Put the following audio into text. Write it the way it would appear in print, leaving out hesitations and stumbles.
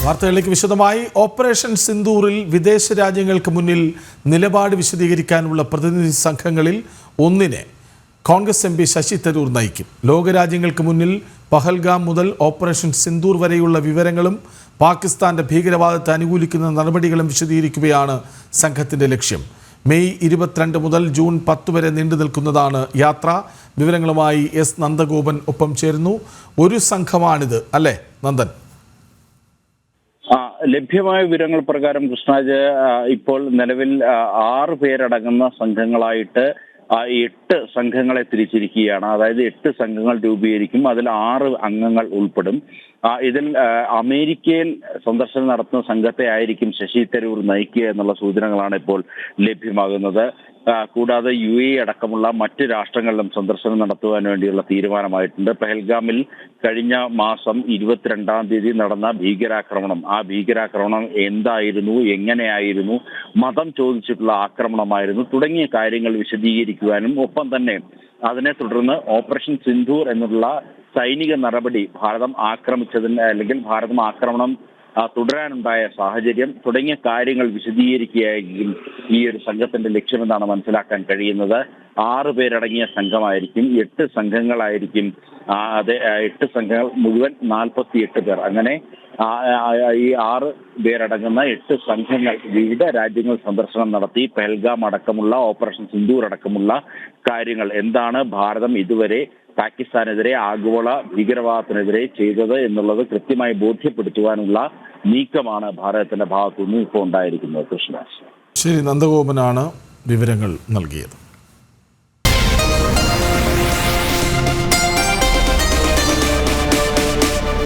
വാർത്തകളിലേക്ക് വിശദമായി. ഓപ്പറേഷൻ സിന്ദൂറിൽ വിദേശ രാജ്യങ്ങൾക്ക് മുന്നിൽ നിലപാട് വിശദീകരിക്കാനുള്ള പ്രതിനിധി സംഘങ്ങളിൽ ഒന്നിനെ കോൺഗ്രസ് എം പി ശശി തരൂർ നയിക്കും. ലോകരാജ്യങ്ങൾക്ക് മുന്നിൽ പഹൽഗാം മുതൽ ഓപ്പറേഷൻ സിന്ദൂർ വരെയുള്ള വിവരങ്ങളും പാകിസ്ഥാന്റെ ഭീകരവാദത്തെ അനുകൂലിക്കുന്ന നടപടികളും വിശദീകരിക്കുകയാണ് സംഘത്തിന്റെ ലക്ഷ്യം. മെയ് 22 മുതൽ ജൂൺ 10 വരെ നീണ്ടു നിൽക്കുന്നതാണ് യാത്ര. വിവരങ്ങളുമായി എസ് നന്ദഗോപൻ ഒപ്പം ചേരുന്നു. ഒരു സംഘമാണിത് അല്ലേ നന്ദൻ? ലഭ്യമായ വിവരങ്ങൾ പ്രകാരം കൃഷ്ണരാജ് ഇപ്പോൾ നിലവിൽ 6 പേരടങ്ങുന്ന സംഘങ്ങളായിട്ട് 8 സംഘങ്ങളെ തിരിച്ചിരിക്കുകയാണ്. അതായത് 8 സംഘങ്ങൾ രൂപീകരിക്കും. അതിൽ 6 അംഗങ്ങൾ ഉൾപ്പെടും. ഇതിൽ അമേരിക്കയിൽ സന്ദർശനം നടത്തുന്ന സംഘത്തെ ആയിരിക്കും ശശി തരൂർ നയിക്കുക എന്നുള്ള സൂചനകളാണ് ഇപ്പോൾ ലഭ്യമാകുന്നത്. കൂടാതെ UAE അടക്കമുള്ള മറ്റ് രാഷ്ട്രങ്ങളിലും സന്ദർശനം നടത്തുവാൻ വേണ്ടിയുള്ള തീരുമാനമായിട്ടുണ്ട്. പെഹൽഗാമിൽ കഴിഞ്ഞ മാസം 22-ാം തീയതി നടന്ന ഭീകരാക്രമണം, ആ ഭീകരാക്രമണം എന്തായിരുന്നു, എങ്ങനെയായിരുന്നു, മതം ചോദിച്ചിട്ടുള്ള ആക്രമണമായിരുന്നു തുടങ്ങിയ കാര്യങ്ങൾ വിശദീകരിക്കുവാനും ഒപ്പം തന്നെ അതിനെ തുടർന്ന് ഓപ്പറേഷൻ സിന്ദൂർ എന്നുള്ള സൈനിക നടപടി ഭാരതം ആക്രമിച്ചതിന് അല്ലെങ്കിൽ ഭാരതം ആക്രമണം തുടരാനുണ്ടായ സാഹചര്യം തുടങ്ങിയ കാര്യങ്ങൾ വിശദീകരിക്കുകയായിരിക്കും ഈ ഒരു സംഘത്തിന്റെ ലക്ഷ്യമെന്നാണ് മനസ്സിലാക്കാൻ കഴിയുന്നത്. 6 പേരടങ്ങിയ സംഘമായിരിക്കും, 8 സംഘങ്ങളായിരിക്കും. അതെ, 8 സംഘങ്ങൾ മുഴുവൻ 48 പേർ. അങ്ങനെ ഈ 6 പേരടങ്ങുന്ന 8 സംഘങ്ങൾ വിവിധ രാജ്യങ്ങൾ സന്ദർശനം നടത്തി പെഹൽഗാം അടക്കമുള്ള ഓപ്പറേഷൻ സിന്ദൂർ അടക്കമുള്ള കാര്യങ്ങൾ എന്താണ് ഭാരതം ഇതുവരെ പാകിസ്ഥാനെതിരെ, ആഗോള ഭീകരവാദത്തിനെതിരെ ചെയ്തത് എന്നുള്ളത് കൃത്യമായി ബോധ്യപ്പെടുത്തുവാനുള്ള നീക്കമാണ് ഭാരതത്തിന്റെ ഭാഗത്തുനിന്ന് ഇപ്പോൾ ഉണ്ടായിരിക്കുന്നത്. കൃഷ്ണ, ശരി, നന്ദഗോപനാണ് വിവരങ്ങൾ നൽകിയത്.